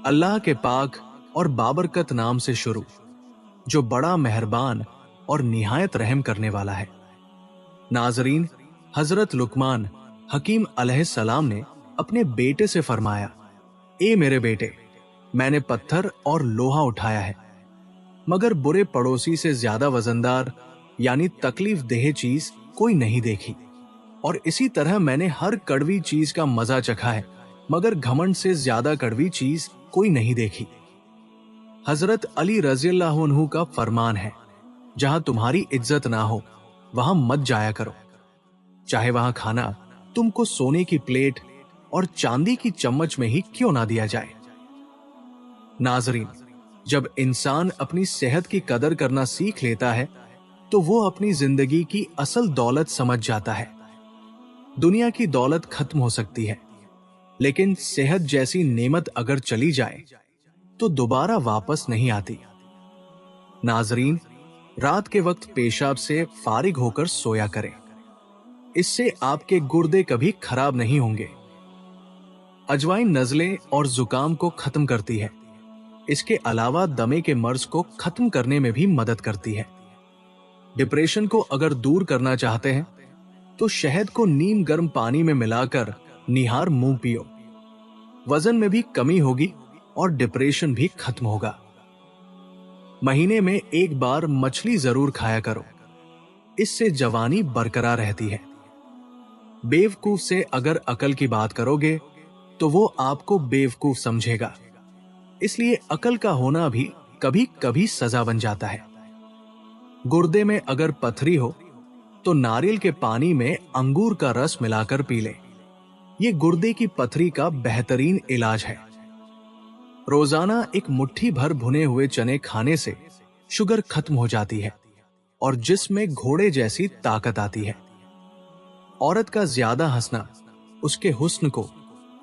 अल्लाह के पाक और बाबरकत नाम से शुरू, जो बड़ा मेहरबान और निहायत रहम करने वाला है। नाजरीन, हजरत लुकमान हकीम अलैहिस्सलाम ने अपने बेटे से फरमाया, ए मेरे बेटे, मैंने पत्थर और लोहा उठाया है, मगर बुरे पड़ोसी से ज्यादा वजनदार यानी तकलीफ देह चीज कोई नहीं देखी। और इसी तरह मैंने हर कड़वी चीज का मजा चखा है, मगर घमंड से ज्यादा कड़वी चीज कोई नहीं देखी। हजरत अली रज़ियल्लाहु अन्हु का फरमान है, जहां तुम्हारी इज्जत ना हो वहां मत जाया करो, चाहे वहां खाना तुमको सोने की प्लेट और चांदी की चम्मच में ही क्यों ना दिया जाए। नाजरीन, जब इंसान अपनी सेहत की कदर करना सीख लेता है तो वो अपनी जिंदगी की असल दौलत समझ जाता है। दुनिया की दौलत खत्म हो सकती है, लेकिन सेहत जैसी नेमत अगर चली जाए तो दोबारा वापस नहीं आती। नाजरीन, रात के वक्त पेशाब से फारिग होकर सोया करें, इससे आपके गुर्दे कभी खराब नहीं होंगे। अजवाइन नज़ले और जुकाम को खत्म करती है। इसके अलावा दमे के मर्ज को खत्म करने में भी मदद करती है। डिप्रेशन को अगर दूर करना चाहते हैं तो शहद को नीम गर्म पानी में मिलाकर निहार मुंह पियो। वजन में भी कमी होगी और डिप्रेशन भी खत्म होगा। महीने में एक बार मछली जरूर खाया करो, इससे जवानी बरकरार रहती है। बेवकूफ से अगर अकल की बात करोगे तो वो आपको बेवकूफ समझेगा, इसलिए अकल का होना भी कभी कभी सजा बन जाता है। गुर्दे में अगर पथरी हो तो नारियल के पानी में अंगूर का रस मिलाकर पी ले। ये गुर्दे की पथरी का बेहतरीन इलाज है। रोजाना एक मुट्ठी भर भुने हुए चने खाने से शुगर खत्म हो जाती है और जिस्म में घोड़े जैसी ताकत आती है। औरत का ज्यादा हंसना उसके हुस्न को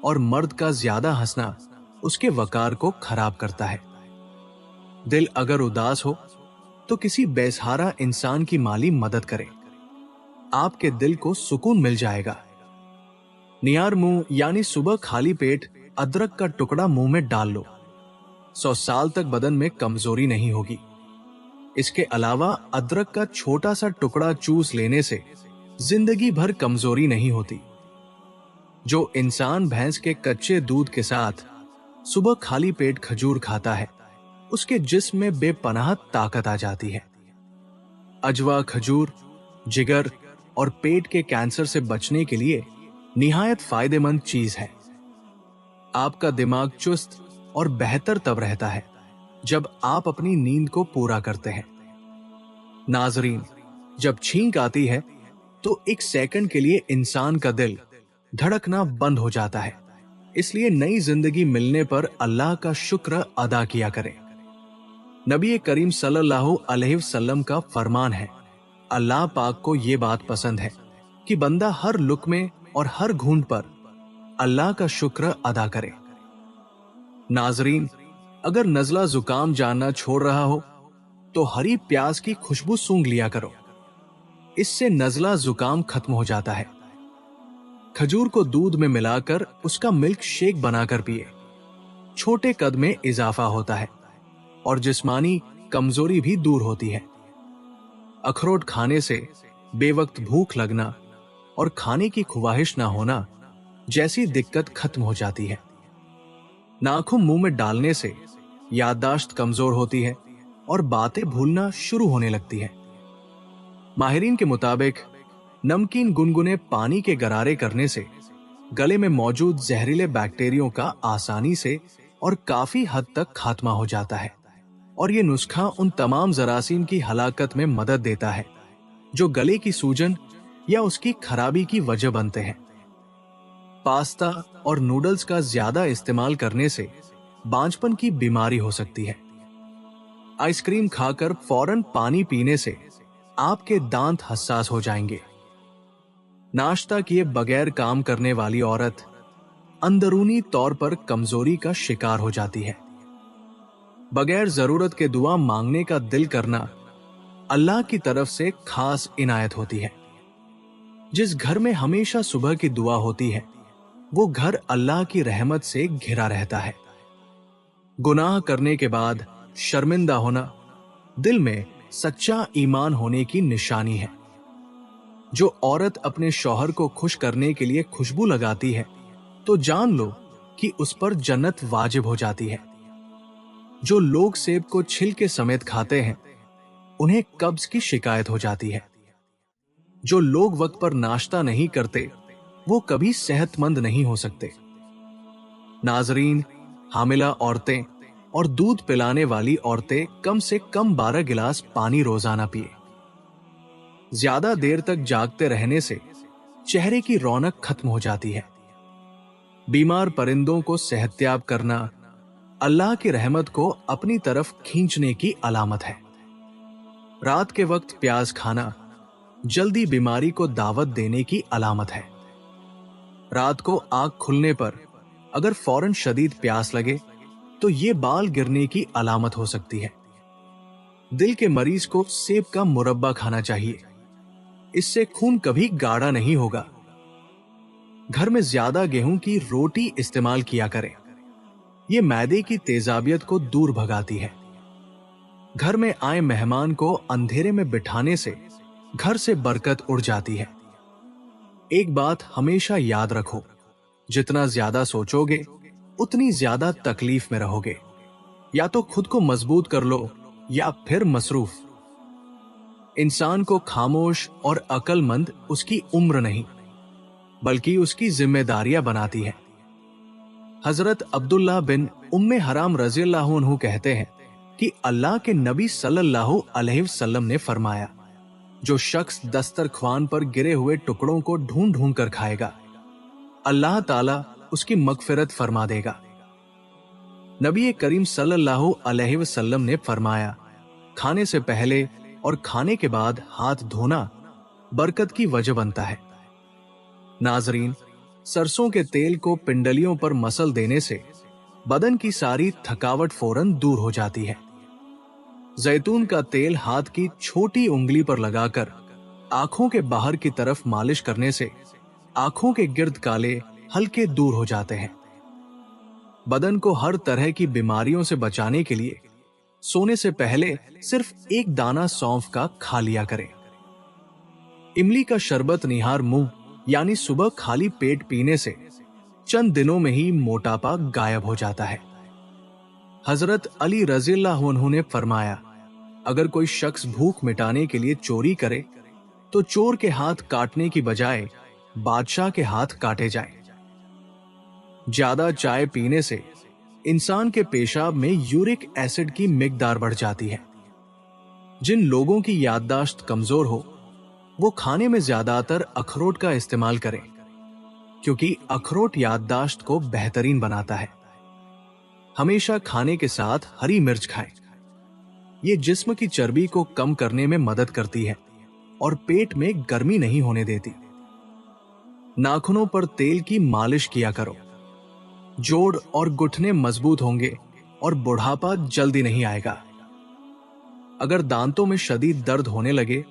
और मर्द का ज्यादा हंसना उसके वकार को खराब करता है। दिल अगर उदास हो तो किसी बेसहारा इंसान की माली मदद करें, आपके दिल को सुकून मिल जाएगा। नियार मुंह यानी सुबह खाली पेट अदरक का टुकड़ा मुंह में डाल लो, 100 साल तक बदन में कमजोरी नहीं होगी। इसके अलावा अदरक का छोटा सा टुकड़ा चूस लेने से जिंदगी भर कमजोरी नहीं होती। जो इंसान भैंस के कच्चे दूध के साथ सुबह खाली पेट खजूर खाता है, उसके जिस्म में बेपनाह ताकत आ जाती है। अजवा खजूर जिगर और पेट के कैंसर से बचने के लिए निहायत फायदेमंद चीज है। आपका दिमाग चुस्त और बेहतर तब रहता है जब आप अपनी नींद को पूरा करते हैं। नाजरीन, जब छींक आती है तो एक सेकंड के लिए इंसान का दिल धड़कना बंद हो जाता है, इसलिए नई जिंदगी मिलने पर अल्लाह का शुक्र अदा किया करें। नबी करीम सल्लल्लाहु अलैहि वसल्लम का फरमान है, अल्लाह पाक को यह बात पसंद है कि बंदा हर लुक्मे और हर घूंट पर अल्लाह का शुक्र अदा करे। नाजरीन, अगर नजला जुकाम जानना छोड़ रहा हो तो हरी प्याज की खुशबू सूंघ लिया करो, इससे नजला जुकाम खत्म हो जाता है। खजूर को दूध में मिलाकर उसका मिल्क शेक बनाकर पिए, छोटे कद में इजाफा होता है और जिस्मानी कमजोरी भी दूर होती है। अखरोट खाने से बेवक्त भूख लगना और खाने की ख्वाहिश ना होना जैसी दिक्कत खत्म हो जाती है। नाखून मुंह में डालने से याददाश्त कमजोर होती है और बातें भूलना शुरू होने लगती है। माहिरीन के मुताबिक नमकीन गुनगुने पानी के गरारे करने से गले में मौजूद जहरीले बैक्टीरियो का आसानी से और काफी हद तक खात्मा हो जाता है और ये नुस्खा उन तमाम जरासीम की हलाकत में मदद देता है जो गले की सूजन या उसकी खराबी की वजह बनते हैं। पास्ता और नूडल्स का ज्यादा इस्तेमाल करने से बांझपन की बीमारी हो सकती है। आइसक्रीम खाकर फौरन पानी पीने से आपके दांत हसास हो जाएंगे। नाश्ता किए बगैर काम करने वाली औरत अंदरूनी तौर पर कमजोरी का शिकार हो जाती है। बगैर जरूरत के दुआ मांगने का दिल करना अल्लाह की तरफ से खास इनायत होती है। जिस घर में हमेशा सुबह की दुआ होती है वो घर अल्लाह की रहमत से घिरा रहता है। गुनाह करने के बाद शर्मिंदा होना दिल में सच्चा ईमान होने की निशानी है। जो औरत अपने शौहर को खुश करने के लिए खुशबू लगाती है तो जान लो कि उस पर जन्नत वाजिब हो जाती है। जो लोग सेब को छिलके समेत खाते हैं उन्हें कब्ज की शिकायत हो जाती है। जो लोग वक्त पर नाश्ता नहीं करते वो कभी सेहतमंद नहीं हो सकते। नाजरीन, हामिला औरतें और दूध पिलाने वाली औरतें कम से कम 12 गिलास पानी रोजाना पिए। ज्यादा देर तक जागते रहने से चेहरे की रौनक खत्म हो जाती है। बीमार परिंदों को सेहतयाब करना अल्लाह की रहमत को अपनी तरफ खींचने की अलामत है। रात के वक्त प्याज खाना जल्दी बीमारी को दावत देने की अलामत है। रात को आंख खुलने पर अगर फौरन शदीद प्यास लगे तो ये बाल गिरने की अलामत हो सकती है। दिल के मरीज को सेब का मुरब्बा खाना चाहिए, इससे खून कभी गाढ़ा नहीं होगा। घर में ज्यादा गेहूं की रोटी इस्तेमाल किया करें, यह मैदे की तेजाबियत को दूर भगाती है। घर में आए मेहमान को अंधेरे में बिठाने से घर से बरकत उड़ जाती है। एक बात हमेशा याद रखो, जितना ज्यादा सोचोगे उतनी ज्यादा तकलीफ में रहोगे। या तो खुद को मजबूत कर लो या फिर मसरूफ। इंसान को खामोश और अक्लमंद उसकी उम्र नहीं बल्कि उसकी जिम्मेदारियां बनाती है। हजरत अब्दुल्ला बिन उम्मे हराम रज़ियल्लाहु अन्हु कहते हैं कि अल्लाह के नबी सल्लल्लाहु अलैहि वसल्लम ने फरमाया, जो शख्स दस्तरख्वान पर गिरे हुए टुकड़ों को ढूंढ ढूंढ कर खाएगा, अल्लाह ताला उसकी मगफिरत फरमा देगा। नबी करीम सल्लल्लाहु अलैहि वसल्लम ने फरमाया, खाने से पहले और खाने के बाद हाथ धोना बरकत की वजह बनता है। नाजरीन, सरसों के तेल को पिंडलियों पर मसल देने से बदन की सारी थकावट फौरन दूर हो जाती है। जैतून का तेल हाथ की छोटी उंगली पर लगाकर आंखों के बाहर की तरफ मालिश करने से आंखों के गिर्द काले हल्के दूर हो जाते हैं। बदन को हर तरह की बीमारियों से बचाने के लिए सोने से पहले सिर्फ एक दाना सौंफ का खा लिया करें। इमली का शरबत निहार मुंह यानी सुबह खाली पेट पीने से चंद दिनों में ही मोटापा गायब हो जाता है। हजरत अली रज़ियल्लाहु अन्हु ने फरमाया, अगर कोई शख्स भूख मिटाने के लिए चोरी करे तो चोर के हाथ काटने की बजाय बादशाह के हाथ काटे जाएं। ज्यादा चाय पीने से इंसान के पेशाब में यूरिक एसिड की मिकदार बढ़ जाती है। जिन लोगों की याददाश्त कमजोर हो वो खाने में ज्यादातर अखरोट का इस्तेमाल करें, क्योंकि अखरोट याददाश्त को बेहतरीन बनाता है। हमेशा खाने के साथ हरी मिर्च खाएं। ये जिस्म की चर्बी को कम करने में मदद करती है और पेट में गर्मी नहीं होने देती। नाखूनों पर तेल की मालिश किया करो। जोड़ और घुटने मजबूत होंगे और बुढ़ापा जल्दी नहीं आएगा। अगर दांतों में शदीद दर्द होने लगे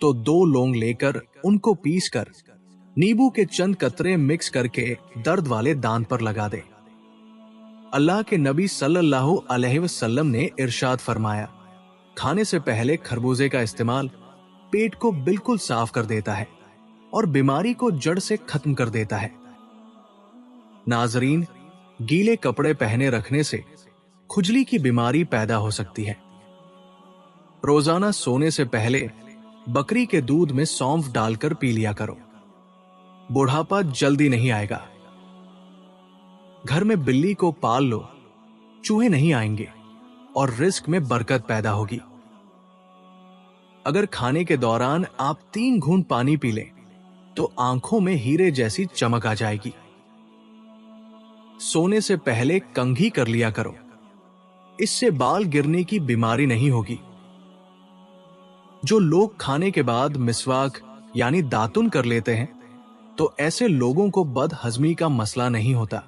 तो 2 लौंग लेकर उनको पीसकर नींबू के चंद कतरे मिक्स करके दर्द वाले दांत पर लगा दे। अल्लाह के नबी सल्लल्लाहु अलैहि वसल्लम ने इरशाद फरमाया, खाने से पहले खरबूजे का इस्तेमाल पेट को बिल्कुल साफ कर देता है और बीमारी को जड़ से खत्म कर देता है। नाजरीन, गीले कपड़े पहने रखने से खुजली की बीमारी पैदा हो सकती है। रोजाना सोने से पहले बकरी के दूध में सौंफ डालकर पी लिया करो। बुढ़ापा जल्दी नहीं आएगा। घर में बिल्ली को पाल लो, चूहे नहीं आएंगे और रिस्क में बरकत पैदा होगी। अगर खाने के दौरान आप 3 घूंट पानी पी लें तो आंखों में हीरे जैसी चमक आ जाएगी। सोने से पहले कंघी कर लिया करो, इससे बाल गिरने की बीमारी नहीं होगी। जो लोग खाने के बाद मिसवाक यानी दातुन कर लेते हैं तो ऐसे लोगों को बदहजमी का मसला नहीं होता।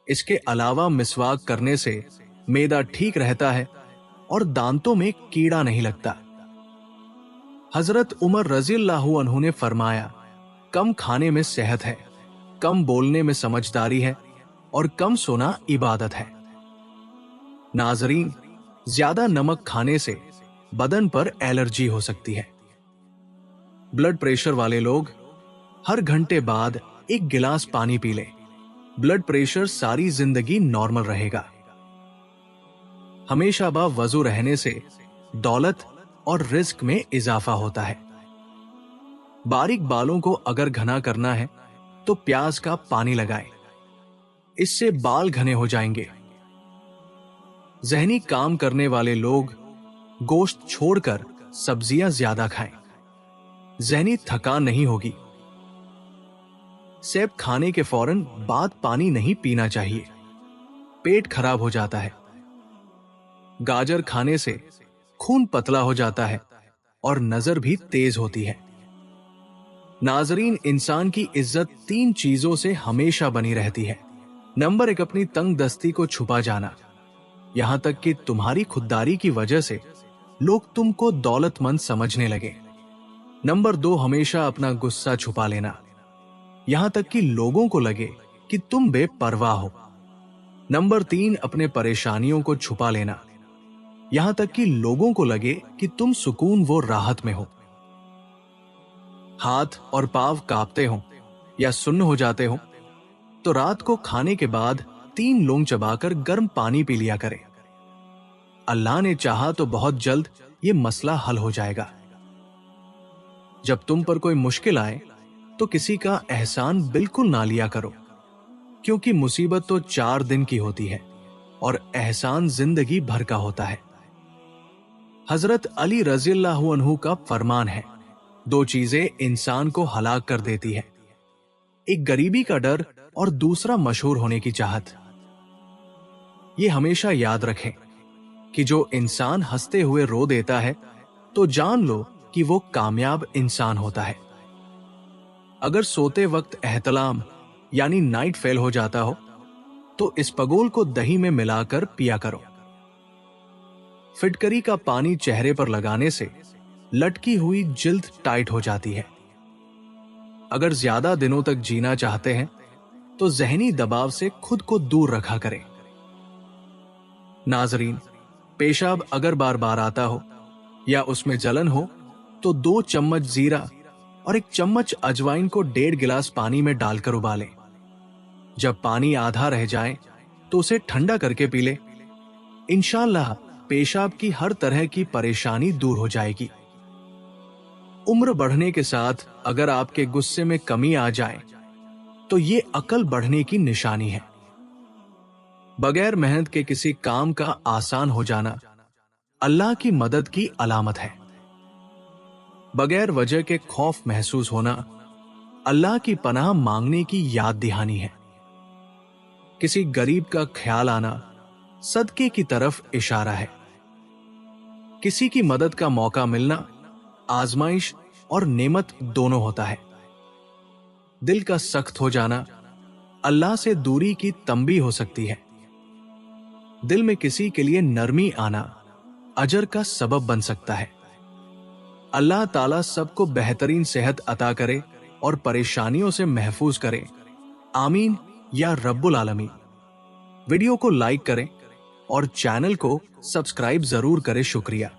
इसके अलावा मिसवाक करने से मैदा ठीक रहता है और दांतों में कीड़ा नहीं लगता। हजरत उमर रज़ियल्लाहु अन्हु ने फरमाया, कम खाने में सेहत है, कम बोलने में समझदारी है और कम सोना इबादत है। नाजरीन, ज्यादा नमक खाने से बदन पर एलर्जी हो सकती है। ब्लड प्रेशर वाले लोग हर घंटे बाद 1 गिलास पानी पी लें। ब्लड प्रेशर सारी जिंदगी नॉर्मल रहेगा। हमेशा बावजू रहने से दौलत और रिस्क में इजाफा होता है। बारीक बालों को अगर घना करना है तो प्याज का पानी लगाएं, इससे बाल घने हो जाएंगे। जहनी काम करने वाले लोग गोश्त छोड़कर सब्जियां ज्यादा खाएं, जहनी थकान नहीं होगी। सेब खाने के फौरन बाद पानी नहीं पीना चाहिए, पेट खराब हो जाता है। गाजर खाने से खून पतला हो जाता है और नजर भी तेज होती है। नाजरीन, इंसान की इज्जत 3 चीजों से हमेशा बनी रहती है। नंबर 1, अपनी तंग दस्ती को छुपा जाना, यहां तक कि तुम्हारी खुददारी की वजह से लोग तुमको दौलतमंद समझने लगे। नंबर 2, हमेशा अपना गुस्सा छुपा लेना, यहां तक कि लोगों को लगे कि तुम बेपरवाह हो। नंबर 3, अपने परेशानियों को छुपा लेना, यहां तक कि लोगों को लगे कि तुम सुकून व राहत में हो। हाथ और पांव कांपते हो या सुन्न हो जाते हो तो रात को खाने के बाद 3 लौंग चबाकर गर्म पानी पी लिया करें। अल्लाह ने चाहा तो बहुत जल्द ये मसला हल हो जाएगा। जब तुम पर कोई मुश्किल आए तो किसी का एहसान बिल्कुल ना लिया करो, क्योंकि मुसीबत तो 4 दिन की होती है और एहसान जिंदगी भर का होता है। हजरत अली रज़ियल्लाहु अन्हु का फरमान है, 2 चीजें इंसान को हलाक कर देती है, एक गरीबी का डर और दूसरा मशहूर होने की चाहत। ये हमेशा याद रखें कि जो इंसान हंसते हुए रो देता है तो जान लो कि वो कामयाब इंसान होता है। अगर सोते वक्त एहतलाम यानी नाइट फेल हो जाता हो तो इसबगोल को दही में मिलाकर पिया करो। फिटकरी का पानी चेहरे पर लगाने से लटकी हुई जिल्द टाइट हो जाती है। अगर ज्यादा दिनों तक जीना चाहते हैं तो जहनी दबाव से खुद को दूर रखा करें। नाजरीन, पेशाब अगर बार बार आता हो या उसमें जलन हो तो 2 चम्मच जीरा और 1 चम्मच अजवाइन को 1.5 गिलास पानी में डालकर उबालें। जब पानी आधा रह जाए तो उसे ठंडा करके पी लें। इंशाअल्लाह पेशाब की हर तरह की परेशानी दूर हो जाएगी। उम्र बढ़ने के साथ अगर आपके गुस्से में कमी आ जाए तो ये अकल बढ़ने की निशानी है। बगैर मेहनत के किसी काम का आसान हो जाना अल्लाह की मदद की अलामत है। बगैर वजह के खौफ महसूस होना अल्लाह की पनाह मांगने की याद दहानी है। किसी गरीब का ख्याल आना सदके की तरफ इशारा है। किसी की मदद का मौका मिलना आजमाइश और नेमत दोनों होता है। दिल का सख्त हो जाना अल्लाह से दूरी की तंबी हो सकती है। दिल में किसी के लिए नरमी आना अजर का सबब बन सकता है। अल्लाह ताला सबको बेहतरीन सेहत अता करे और परेशानियों से महफूज करे, आमीन या रब्बुल आलमीन। वीडियो को लाइक करें और चैनल को सब्सक्राइब जरूर करें। शुक्रिया।